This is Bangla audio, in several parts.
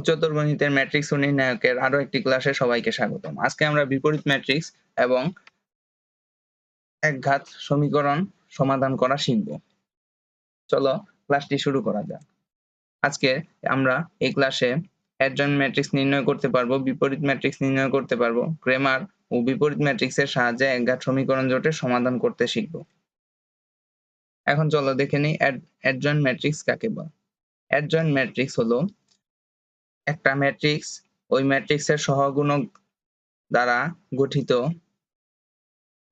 উচ্চতর গণিতের ম্যাট্রিক্স ও নির্ণায়কের আরো একটি ক্লাসে সবাইকে স্বাগতম। আজকে আমরা বিপরীত ম্যাট্রিক্স এবং একঘাত সমীকরণ সমাধান করা শিখব। চলো ক্লাসটি শুরু করা যাক। আজকে আমরা এই ক্লাসে অ্যাডজয়েন্ট ম্যাট্রিক্স নির্ণয় করতে পারবো, বিপরীত ম্যাট্রিক্স নির্ণয় করতে পারবো, ক্রেমার ও বিপরীত ম্যাট্রিক্সের সাহায্যে একঘাত সমীকরণ জোটের সমাধান করতে শিখব। এখন চলো দেখে নিই অ্যাডজয়েন্ট ম্যাট্রিক্স কাকে বলে। অ্যাডজয়েন্ট ম্যাট্রিক্স হলো একটা ম্যাট্রিক্স ওই ম্যাট্রিক্সের সহগুণক দ্বারা গঠিত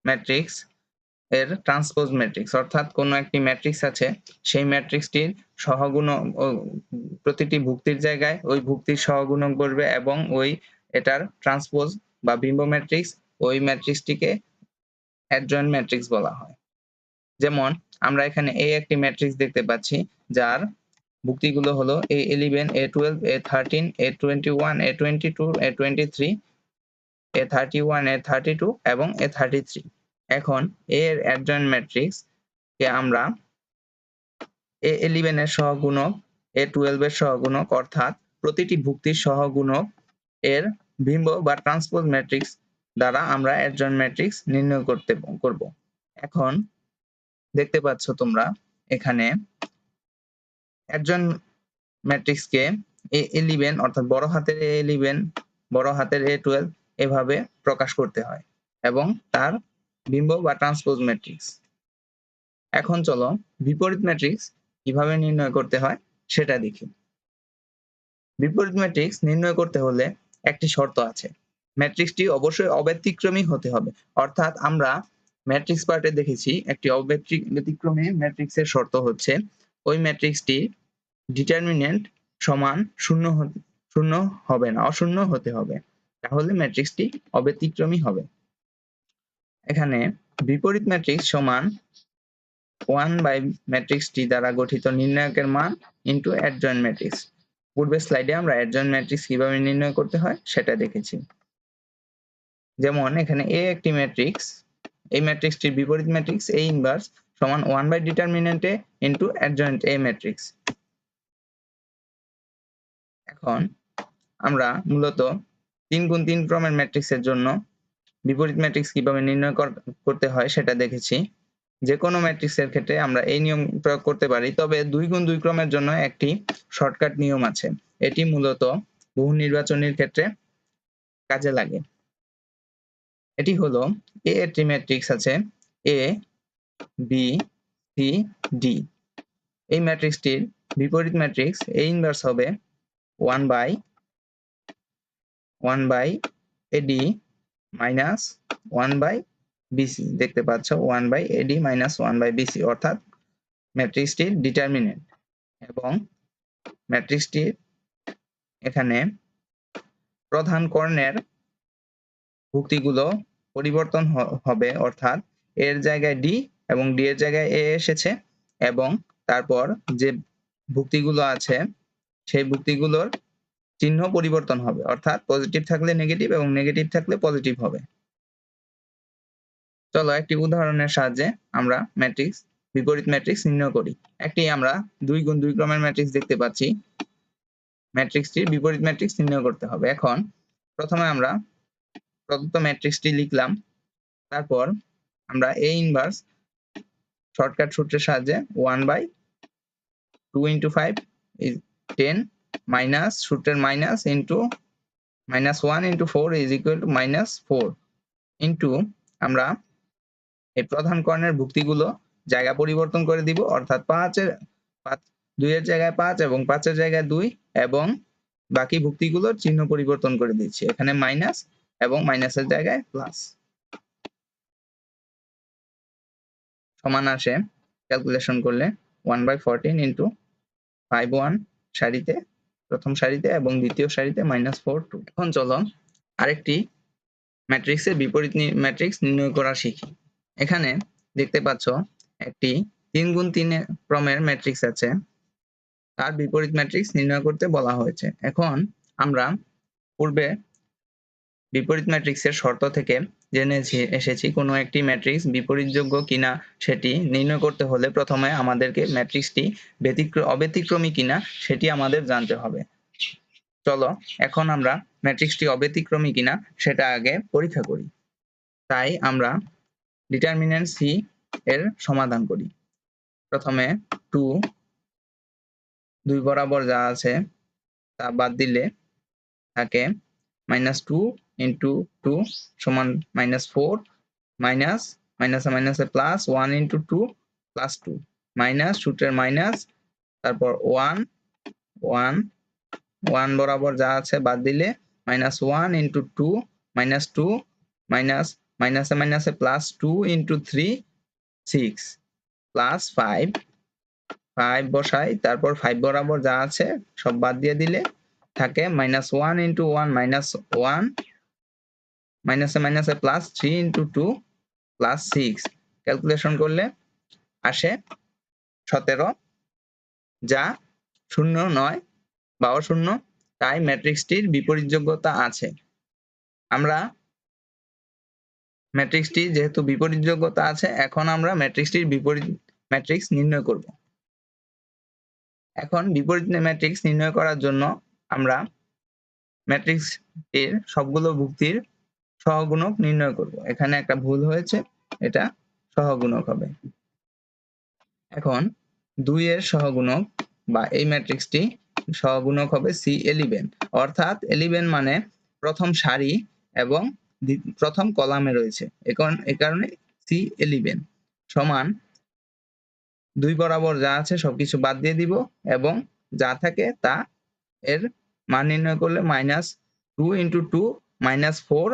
ম্যাট্রিক্স এর ট্রান্সপোজ ম্যাট্রিক্স, অর্থাৎ কোন একটি ম্যাট্রিক্স আছে, সেই ম্যাট্রিক্সটির সহগুণক প্রতিটি ভুক্তির জায়গায় ওই ভুক্তির সহগুণক বসবে এবং ওই এটার ট্রান্সপোজ বা বিম্ব ম্যাট্রিক্স, ওই ম্যাট্রিক্সটিকে অ্যাডজয়েন্ট ম্যাট্রিক্স বলা হয়। যেমন আমরা এখানে এই একটি ম্যাট্রিক্স দেখতে পাচ্ছি যার ভুক্তিগুলো হলো A11, A12, A13, A21, A22, A23, A31, A32 এবং A33। এখন এর অ্যাডজয়েন্ট ম্যাট্রিক্স কে আমরা A11 এর সহগুণক, A12 এর সহগুণক, অর্থাৎ প্রতিটি ভুক্তির সহগুণক এর বিম্ব বা ট্রান্সপোজ ম্যাট্রিক্স দ্বারা আমরা অ্যাডজয়েন্ট ম্যাট্রিক্স নির্ণয় করব। এখন দেখতে পাচ্ছ তোমরা এখানে অ্যাডজয়েন্ট ম্যাট্রিক্স কে A11 অর্থাৎ বড় হাতের A11, বড় হাতের A12 এভাবে প্রকাশ করতে হয় এবং তার বিম্ব বা ট্রান্সপোজ ম্যাট্রিক্স। এখন চলো বিপরীত ম্যাট্রিক্স কিভাবে নির্ণয় করতে হয় সেটা দেখি। বিপরীত ম্যাট্রিক্স নির্ণয় করতে হলে একটি শর্ত আছে, ম্যাট্রিক্সটি অবশ্যই অব্যতিক্রমী হতে হবে। অর্থাৎ আমরা ম্যাট্রিক্স পার্টে দেখেছি একটি অব্যতিক্রমী ম্যাট্রিক্সের শর্ত হচ্ছে ওই ম্যাট্রিক্সটি ডিটারমিনেন্ট সমান শূন্য হবে না, অশূন্য হতে হবে, তাহলে ম্যাট্রিক্সটি অব্যতিক্রমী হবে। এখানে বিপরীত ম্যাট্রিক্স সমান 1 বাই ম্যাট্রিক্সটি দ্বারা গঠিত নির্ণায়কের মান ইনটু অ্যাডজয়েন্ট ম্যাট্রিক্স। পূর্বের স্লাইডে আমরা অ্যাডজয়েন্ট ম্যাট্রিক্স কিভাবে নির্ণয় করতে হয় সেটা দেখেছি। যেমন এখানে A একটি ম্যাট্রিক্স, এই ম্যাট্রিক্সটির বিপরীত ম্যাট্রিক্স A ইনভার্স সমান 1 by determinant A into adjoint A matrix. এখন আমরা মূলত 3x3 ক্রমের ম্যাট্রিক্সের জন্য বিপরীত ম্যাট্রিক্স কিভাবে নির্ণয় করতে হয় সেটা দেখেছি। যে কোনো ম্যাট্রিক্সের ক্ষেত্রে আমরা এই নিয়ম প্রয়োগ করতে পারি, তবে 2x2 ক্রমের জন্য একটি শর্টকাট নিয়ম আছে, এটি মূলত বহু নির্বাচনের ক্ষেত্রে কাজে লাগে। এটি হলো A একটি ম্যাট্রিক্স আছে A, B, C, D। এই ম্যাট্রিক্সটির বিপরীত ম্যাট্রিক্স A ইনভার্স হবে 1 by AD minus 1 by BC। দেখতে পাচ্ছ 1 by AD minus 1 by BC, অর্থাৎ ম্যাট্রিক্সটির ডিটারমিনেন্ট। এবং ম্যাট্রিক্সটির এখানে প্রধান কর্ণের ভুক্তিগুলো পরিবর্তন হবে, অর্থাৎ এর জায়গায় D এবং D এর জায়গায় A এসেছে, এবং তারপর যে ভুক্তিগুলো আছে সেই ভুক্তিগুলোর চিহ্ন পরিবর্তন হবে, অর্থাৎ পজিটিভ থাকলে নেগেটিভ এবং নেগেটিভ থাকলে পজিটিভ হবে। চলো একটি উদাহরণের সাহায্যে আমরা বিপরীত ম্যাট্রিক্স নির্ণয় করি। একটি আমরা 2x2 ক্রমের ম্যাট্রিক্স দেখতে পাচ্ছি, ম্যাট্রিক্সটির বিপরীত ম্যাট্রিক্স নির্ণয় করতে হবে। এখন প্রথমে আমরা প্রদত্ত ম্যাট্রিক্সটি লিখলাম, তারপর আমরা A ইনভার্স শর্টকাট সূত্রের সাহায্যে 1 বাই 2 into 5 is 10 মাইনাস সূত্রের minus into minus 1 into 4 is equal to minus 4 into আমরা এই প্রধান কর্ণের ভুক্তিগুলো জায়গা পরিবর্তন করে দিব, অর্থাৎ 2 এর জায়গায় 5 এবং 5 এর জায়গায় 2, এবং বাকি ভুক্তিগুলোর চিহ্ন পরিবর্তন করে দিচ্ছি, এখানে মাইনাস এবং মাইনাসের জায়গায় প্লাস। সমান আসে ক্যালকুলেশন করলে 1/14 ইন্টু 5 সারিতে, প্রথম সারিতে, এবং দ্বিতীয় সারিতে -4 2। এখন চলো আরেকটি ম্যাট্রিক্সের বিপরীত ম্যাট্রিক্স নির্ণয় করা শিখি। এখানে দেখতে পাচ্ছ একটি 3x3 ক্রমের ম্যাট্রিক্স আছে, তার বিপরীত ম্যাট্রিক্স নির্ণয় করতে বলা হয়েছে। এখন আমরা পূর্বে বিপরীত ম্যাট্রিক্সের শর্ত থেকে জেনে এসেছি কোনো একটি ম্যাট্রিক্স বিপরীতযোগ্য কিনা সেটি নির্ণয় করতে হলে প্রথমে আমাদেরকে ম্যাট্রিক্সটি অব্যতিক্রমী কিনা সেটি আমাদের জানতে হবে। চলো এখন আমরা ম্যাট্রিক্সটি অব্যতিক্রমী কিনা সেটা আগে পরীক্ষা করি। তাই আমরা ডিটারমিনেন্ট সি এর সমাধান করি। প্রথমে 2 দুই বরাবর যা আছে তা বাদ দিলে থাকে -2 × 2 সমান -4 মাইনাস মাইনাসে মাইনাসে প্লাস 1 × 2 +2 মাইনাস সূত্রের মাইনাস, তারপর 1 1 1 বরাবর যা আছে বাদ দিলে -1 × 2 -2 মাইনাস মাইনাসে মাইনাসে +2 × 3 6 +5 5 বসাই, তারপর 5 বরাবর যা আছে সব বাদ দিয়ে দিলে থাকে -1 × 1 -1 মাইনাসে মাইনাসে +3 × 2 +6 ক্যালকুলেশন করলে আসে 17, যা 0 নয় বা অশূন্য। তাই ম্যাট্রিক্সটির বিপরীতযোগ্যতা আছে। আমরা ম্যাট্রিক্সটি যেহেতু বিপরীতযোগ্যতা আছে, এখন আমরা ম্যাট্রিক্সটির বিপরীত ম্যাট্রিক্স নির্ণয় করব। এখন বিপরীত ম্যাট্রিক্স নির্ণয় করার জন্য আমরা ম্যাট্রিক্সটির সবগুলো ভুক্তির সহগুণক নির্ণয় করব। এখানে একটা ভুল হয়েছে, এটা সহগুণক হবে। এখন 2 এর সহগুণক বা এই ম্যাট্রিক্সটি সহগুণক হবে C11, অর্থাৎ 11 মানে প্রথম সারি এবং প্রথম কলামে রয়েছে, এই কারণে C11 সমান 2 বরাবর যা আছে সবকিছু বাদ দিয়ে দিব এবং যা থাকে তা এর মান নির্ণয় করলে -2 × 2 -4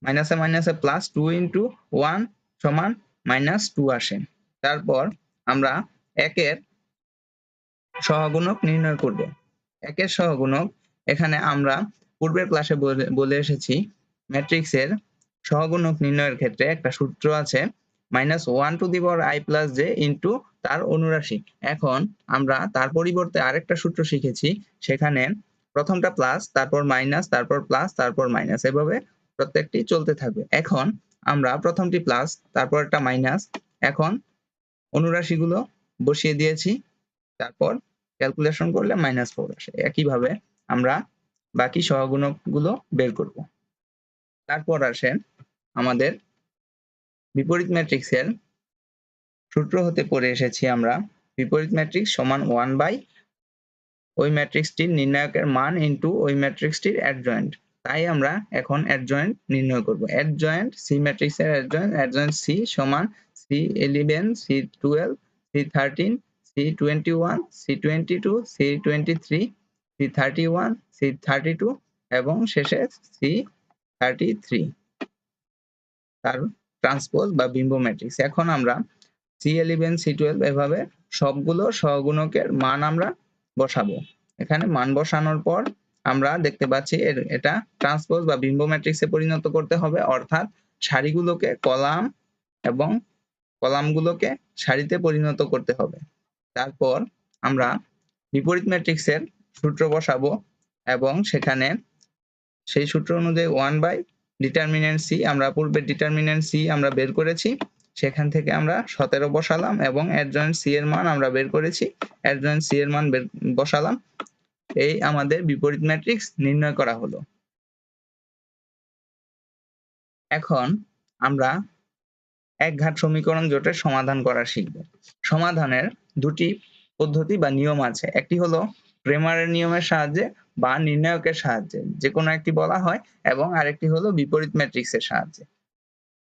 মাইনাসে মাইনাসে +2 × 1 সমান -2 আসে। তারপর আমরা 1 এর সহগুণক নির্ণয় করব। 1 এর সহগুণক, এখানে আমরা পূর্বের ক্লাসে বলে এসেছি ম্যাট্রিক্সের সহগুণক নির্ণয়ের ক্ষেত্রে একটা সূত্র আছে -1⁻i+j × তার অনুরাশি। এখন আমরা তার পরিবর্তে আরেকটা সূত্র শিখেছি, সেখানে প্রথমটা প্লাস, তারপর মাইনাস, তারপর প্লাস, তারপর মাইনাস, এভাবে প্রত্যেকটি চলতে থাকবে। এখন আমরা প্রথমটি প্লাস, তারপর একটা মাইনাস, এখন অনুরাশিগুলো বসিয়ে দিয়েছি, তারপর ক্যালকুলেশন করলে -4 আসে। একইভাবে আমরা বাকি সহগুণকগুলো বের করব। তারপর আসে আমাদের বিপরীত ম্যাট্রিক্সের সূত্র হতে পড়ে এসেছি আমরা বিপরীত ম্যাট্রিক্স সমান 1 ওই ম্যাট্রিক্সটির নির্ণায়কের মান ইনটু ওই ম্যাট্রিক্সটির অ্যাডজয়েন্ট। তাই আমরা এখন অ্যাডজয়েন্ট নির্ণয় করব। অ্যাডজয়েন্ট সি ম্যাট্রিক্সের অ্যাডজয়েন্ট সি সমান C11 C12 C13 C21 C22 C23 C31 C32 এবং শেষে C33 তার ট্রান্সপোজ বা বিম্ব ম্যাট্রিক্স। এখন আমরা C11 C12 এভাবে সবগুলো সহগুণকের মান আমরা বসাবো। এখানে মান বসানোর পর আমরা দেখতে পাচ্ছি এটা ট্রান্সপোজ বা বিম্ব ম্যাট্রিক্সে পরিণত করতে হবে, অর্থাৎ সারিগুলোকে কলাম এবং কলামগুলোকে সারিতে পরিণত করতে হবে। তারপর আমরা বিপরীত ম্যাট্রিক্সের সূত্র বসাবো এবং সেখানে সেই সূত্র অনুযায়ী 1 ডিটারমিনেন্ট সি, আমরা পূর্বে ডিটারমিনেন্ট সি আমরা বের করেছি, সেখান থেকে আমরা 17 বসালাম এবং অ্যাডজয়েন্ট সি এর মান আমরা বের করেছি, অ্যাডজয়েন্ট সি এর মান বসালাম। এই আমাদের বিপরীত ম্যাট্রিক্স নির্ণয় করা হলো। এখন আমরা একঘাত সমীকরণ জোটের সমাধান করা শিখব। সমাধানের দুটি পদ্ধতি বা নিয়ম আছে, একটি হলো ক্রেমারের নিয়মের সাহায্যে বা নির্ণায়কের সাহায্যে, যে কোনো একটি বলা হয়, এবং আরেকটি হলো বিপরীত ম্যাট্রিক্সের সাহায্যে।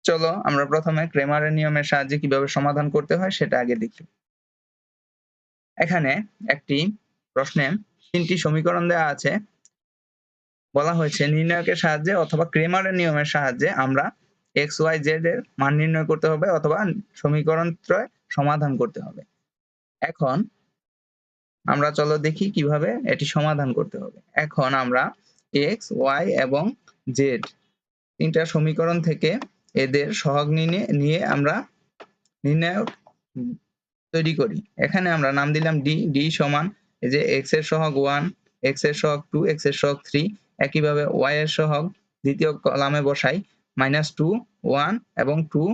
চলো আমরা প্রথমে ক্রেমারের নিয়মের সাহায্যে কিভাবে সমাধান করতে হয় সেটা আগে দেখি। এখানে একটি প্রশ্নে 3টি সমীকরণ দেওয়া আছে, বলা হয়েছে নির্ণায়কের সাহায্যে অথবা ক্রেমারের নিয়মের সাহায্যে আমরা x y z এর মান নির্ণয় করতে হবে অথবা সমীকরণ ত্রয় সমাধান করতে হবে। এখন আমরা চলো দেখি কিভাবে এটি সমাধান করতে হবে। এখন আমরা x y এবং z তিনটা সমীকরণ থেকে এদের সহগ নিয়ে আমরা নির্ণায়ক তৈরি করি। এখানে আমরা নাম দিলাম d সমান এই যে x এর সহগ 1, x এর সহগ 2, x এর সহগ 3, একইভাবে y এর সহগ দ্বিতীয় কলামে বসাই -2 1 এবং 2,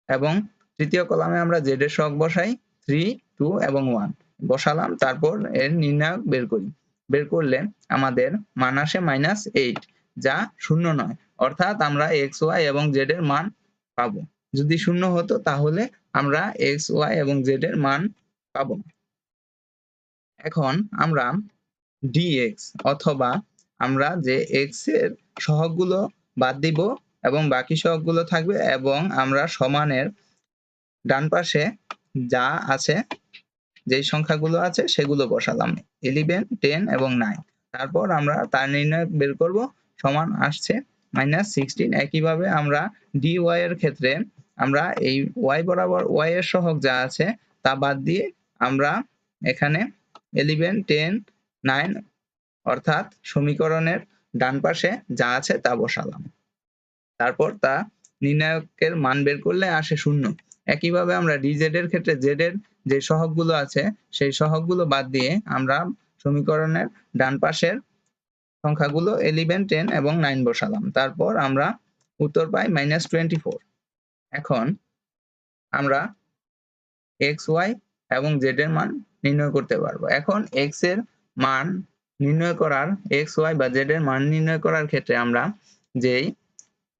এবং তৃতীয় কলামে আমরা z এর সহগ বসাই 3 2 এবং 1 বসালাম, তারপর এর নির্ণায়ক বের করি। বের করলে আমাদের মান আসে -8, যা শূন্য নয়, অর্থাৎ আমরা এক্স ওয়াই এবং জেড এর মান পাবো। যদি শূন্য হতো তাহলে আমরা এক্স ওয়াই এবং জেড এর মান পাবো না। এখন আমরা dx অথবা আমরা যে x এর সহগগুলো বাদ দিব এবং বাকি সহগগুলো থাকবে, এবং আমরা সমানের ডান পাশে যা আছে, যেই সংখ্যাগুলো আছে সেগুলো বসালাম 11, 10 এবং 9। তারপর আমরা তার নির্ণয় বের করব, সমান আসছে -16। একইভাবে আমরা dy এর ক্ষেত্রে আমরা এই y বরাবর y এর সহগ যা আছে তা বাদ দিয়ে আমরা এখানে 11, 10, 9 অর্থাৎ সমীকরণের ডান পাশে যা আছে তা বসালাম। তারপর তা নির্ণায়কের মান বের করলে আসে 0। একইভাবে আমরা dz এর ক্ষেত্রে z এর যে সহগগুলো আছে সেই সহগগুলো বাদ দিয়ে আমরা সমীকরণের ডান পাশের সংখ্যাগুলো 11, 10 এবং 9 বসালাম। তারপর আমরা উত্তর পাই -24। এখন আমরা x, y এবং z এর মান নির্ণয় করতে পারবো। এখন x এর মান নির্ণয় করার, x, y বা z এর মান নির্ণয় করার ক্ষেত্রে আমরা যেই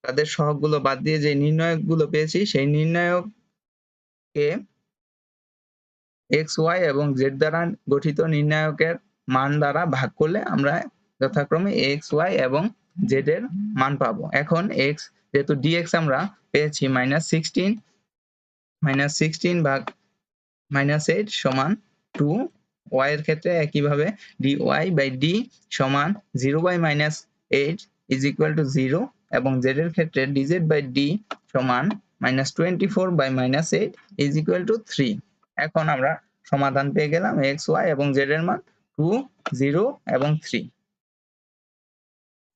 তাদের সহগগুলো বাদ দিয়ে যে নির্ণায়কগুলো পেয়েছি সেই নির্ণায়ককে x, y এবং z দ্বারা গঠিত নির্ণায়কের মান দ্বারা ভাগ করলে আমরা যথাক্রমে x, y এবং z এর মান পাবো। এখন x যেহেতু dx আমরা পেয়েছি -16 ভাগ -8 সমান 2, y এর ক্ষেত্রে একইভাবে dy বাই d সমান 0 বাই -8 ইজ ইকুয়াল টু 0, এবং z এর ক্ষেত্রে dz বাই d সমান -24 বাই -8 ইজ ইকুয়াল টু 3। এখন আমরা সমাধান পেয়ে গেলাম x, y এবং z এর মান 2, 0 এবং 3।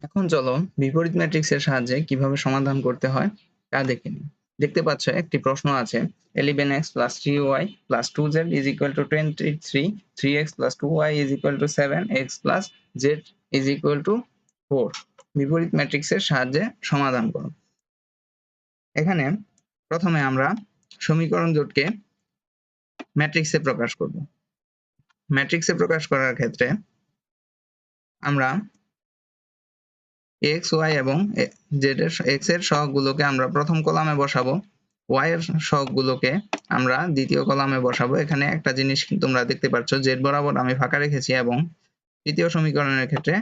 এখন চলো বিপরীত ম্যাট্রিক্সের সাহায্যে কিভাবে সমাধান করতে হয় তা দেখে নিই। দেখতে পাচ্ছ একটি প্রশ্ন আছে 11x plus 3y plus 2z is equal to 23, 3x plus 2y is equal to 7, x plus z is equal to 4। বিপরীত ম্যাট্রিক্সের সাহায্যে সমাধান করো। এখানে প্রথমে আমরা সমীকরণ জোটকে ম্যাট্রিক্সে প্রকাশ করব। ম্যাট্রিক্সে প্রকাশ করার ক্ষেত্রে আমরা x, y এবং z এর x এর সহগগুলোকে আমরা প্রথম কলামে বসাবো, y এর সহগগুলোকে আমরা দ্বিতীয় কলামে বসাবো। এখানে একটা জিনিস তোমরা দেখতে পাচ্ছ, z বরাবর আমি ফাঁকা রেখেছি এবং তৃতীয় সমীকরণের ক্ষেত্রে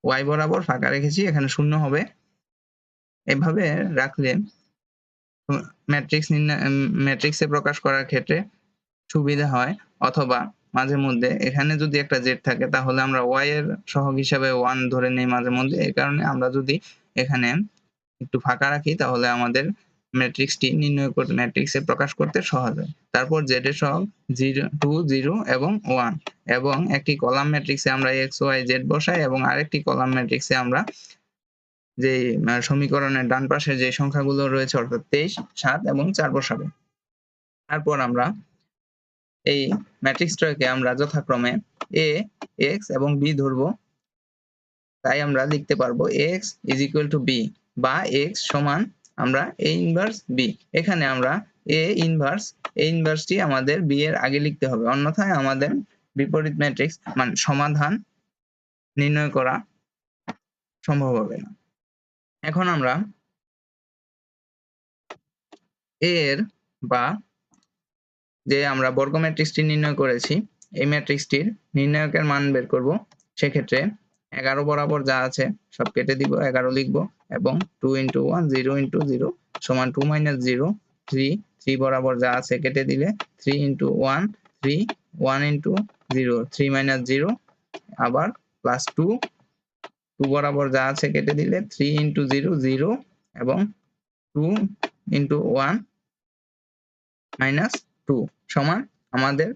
y বরাবর ফাঁকা রেখেছি, এখানে শূন্য হবে। এভাবে রাখলে ম্যাট্রিক্সে প্রকাশ করার ক্ষেত্রে সুবিধা হয়। অথবা মাঝে মধ্যে এখানে যদি একটা z থাকে তাহলে আমরা y এর সহগ হিসাবে 1 ধরে নেই মাঝে মধ্যে। এই কারণে আমরা যদি এখানে একটু ফাঁকা রাখি তাহলে আমাদের ম্যাট্রিক্সটি ম্যাট্রিক্সে প্রকাশ করতে সহজ হয়। তারপর z এর সহগ 0, 2, 0 এবং 1, এবং একটি কলাম ম্যাট্রিক্সে আমরা x, y, z বসাই এবং আরেকটি কলাম ম্যাট্রিক্সে আমরা যে সমীকরণের ডান পাশে যে সংখ্যাগুলো রয়েছে অর্থাৎ 23, 7 এবং 4 বসাবো। তারপর আমরা এই ম্যাট্রিক্সটাকে আমরা যথাক্রমে a, x এবং b ধরবো। তাই আমরা লিখতে পারবো x is equal to b, বা x সমান আমরা a ইনভার্স b। এখানে আমরা a ইনভার্সটি আমাদের b এর আগে লিখতে হবে, অন্যথায় আমাদের বিপরীত ম্যাট্রিক্স মানে সমাধান নির্ণয় করা সম্ভব হবে না। এখন আমরা a এর বা যে আমরা বর্গ ম্যাট্রিক্সটি নির্ণয় করেছি এই ম্যাট্রিক্সটির নির্ণায়কের মান বের করব। সেক্ষেত্রে 11 বরাবর যা আছে সব কেটে দিব, 11 লিখব, এবং 2 × 1 0 × 0 সমান 2 - 0, 3 বরাবর যা আছে কেটে দিলে 3 × 1 3, 1 × 0 3 - 0, আবার প্লাস 2 বরাবর যা আছে কেটে দিলে 3 × 0 0, এবং 2 × 1 -2 সমান আমাদের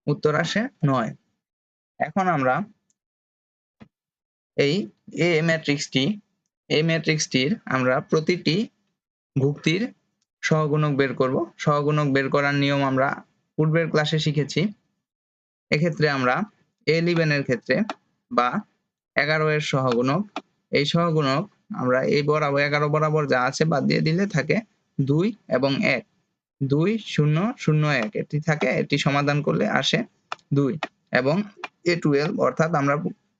উত্তর আসে 9। এখন আমরা এই A ম্যাট্রিক্সটির আমরা প্রতিটি ভুক্তির সহগুণক বের করব। সহগুণক বের করার নিয়ম আমরা পূর্বের ক্লাসে শিখেছি। এক্ষেত্রে আমরা A11 এর ক্ষেত্রে বা 11 এর সহগুণক, এই সহগুণক আমরা এই বরাবর 11 বরাবর যা আছে বাদ দিয়ে দিলে থাকে 2 এবং 1, 2 0 0 1 এটি থাকে, এটি সমাধান করলে আসে 2, এবং A12 অর্থাৎ আমরা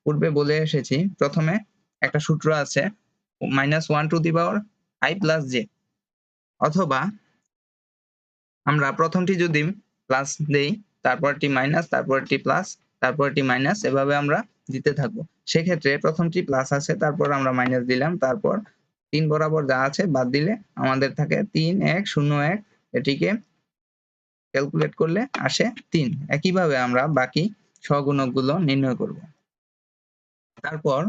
পূর্বে বলে এসেছি প্রথমে একটা সূত্র আছে -1 to the power I plus j, অথবা আমরা প্রথমটি যদি প্লাস দেই, তারপরটি মাইনাস, তারপরটি প্লাস, তারপরটি মাইনাস, এভাবে আমরা দিতে থাকবো। সেক্ষেত্রে প্রথমটি প্লাস আছে, তারপর আমরা মাইনাস দিলাম, তারপর 3 বরাবর যা আছে বাদ দিলে আমাদের থাকে 3101, এটিকে ক্যালকুলেট করলে আসে 3। একইভাবে আমরা বাকি সহগুণকগুলো নির্ণয় করব। তারপর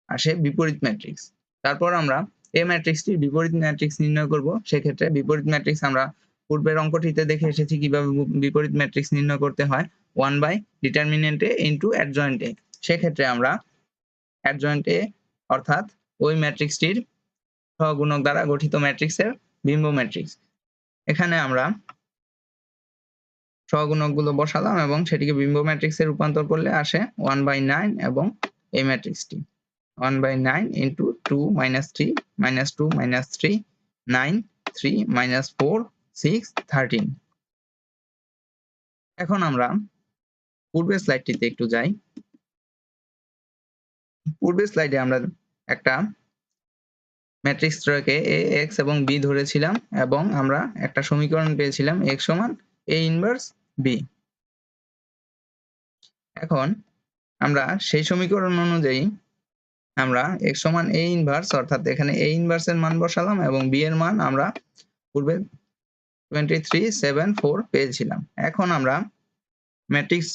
আসে বিপরীত ম্যাট্রিক্স। তারপর আমরা এই ম্যাট্রিক্সটির বিপরীত ম্যাট্রিক্স নির্ণয় করব। সেক্ষেত্রে বিপরীত ম্যাট্রিক্স আমরা পূর্বের অঙ্কটিতে দেখে এসেছি কিভাবে বিপরীত ম্যাট্রিক্স নির্ণয় করতে হয়, 1 by determinant A into adjoint A. সেক্ষেত্রে আমরা অ্যাডজয়েন্ট এ অর্থাৎ ওই ম্যাট্রিক্সটির সহগুণক দ্বারা গঠিত ম্যাট্রিক্সের বিম্ব ম্যাট্রিক্স, এখানে আমরা সহগুণকগুলো বসালাম এবং সেটিকে বিম্ব ম্যাট্রিক্সে রূপান্তর করলে আসে 1/9 এবং এই ম্যাট্রিক্সটি 1/9 into 2 minus 3 minus 2 minus 3 9 3 minus 4 6 13। এখন আমরা পূর্বের স্লাইডটিতে একটু যাই। পূর্বের স্লাইডে আমরা একটা ম্যাট্রিক্স ত্রয়কে a x এবং b ধরেছিলাম এবং আমরা একটা সমীকরণ পেয়েছিলাম x সমান a ইনভার্স b। এখন আমরা সেই সমীকরণ অনুযায়ী আমরা x সমান a ইনভার্স অর্থাৎ এখানে a ইনভার্স এর মান বসালাম এবং b এর মান আমরা পূর্বে 23 7 4 পেয়েছিলাম। এখন আমরা ম্যাট্রিক্স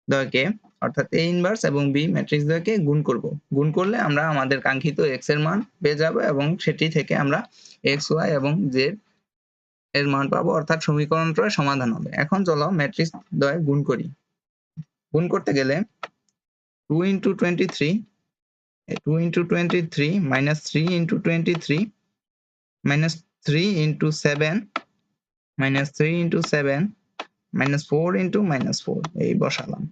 দ্বয়কে অর্থাৎ a ইনভার্স এবং b ম্যাট্রিক্স দ্বয়কে গুণ করব। গুণ করলে আমরা আমাদের কাঙ্ক্ষিত x এর মান পেয়ে যাব এবং সেটি থেকে আমরা x y এবং z এর মান পাবো, অর্থাৎ সমীকরণটার সমাধান হবে। এখন চলো ম্যাট্রিক্স দ্বয় গুণ করি। গুণ করতে গেলে 2 into 23 minus 3 into 23 minus 3 into 7 minus 3 into 7 minus 4 into minus 4 এই বসালাম।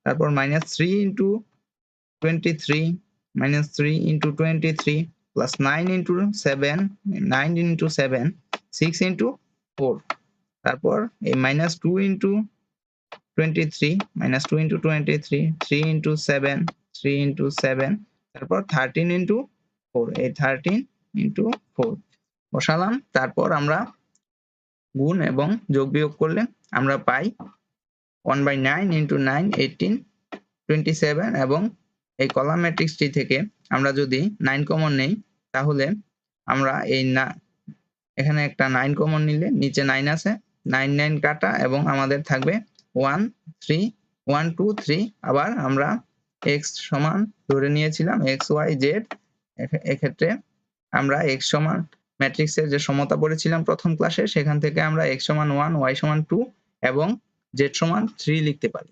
তারপর minus 3 into 23 minus 3 into 23 plus 9 into 7 9 into 7 6 into 4। তারপর এই minus 2 into 23 minus 2 into 23 3 into 7 3 into 7 তারপর 13 into 4 এই 13 into 4 বসালাম। তারপর আমরা গুণ এবং যোগ বিয়োগ করলে আমরা পাই 1/9 into 9 18 27 এবং এই কলাম ম্যাট্রিক্সটি থেকে আমরা যদি 9 কমন নেই তাহলে আমরা এই এখানে একটা 9 কমন নিলে নিচে 9 আছে, 9 9 কাটা এবং আমাদের থাকবে 1 3 1 2 3। আবার আমরা x সমান ধরে নিয়েছিলাম x y z, এক্ষেত্রে আমরা x সমান ম্যাট্রিক্সের যে সমতা পড়েছিলাম প্রথম ক্লাসে সেখান থেকে আমরা x সমান 1 y সমান 2 এবং z সমান 3 লিখতে পারি।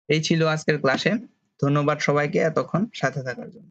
এই ছিল আজকের ক্লাসে। ধন্যবাদ সবাইকে এতক্ষণ সাথে থাকার জন্য।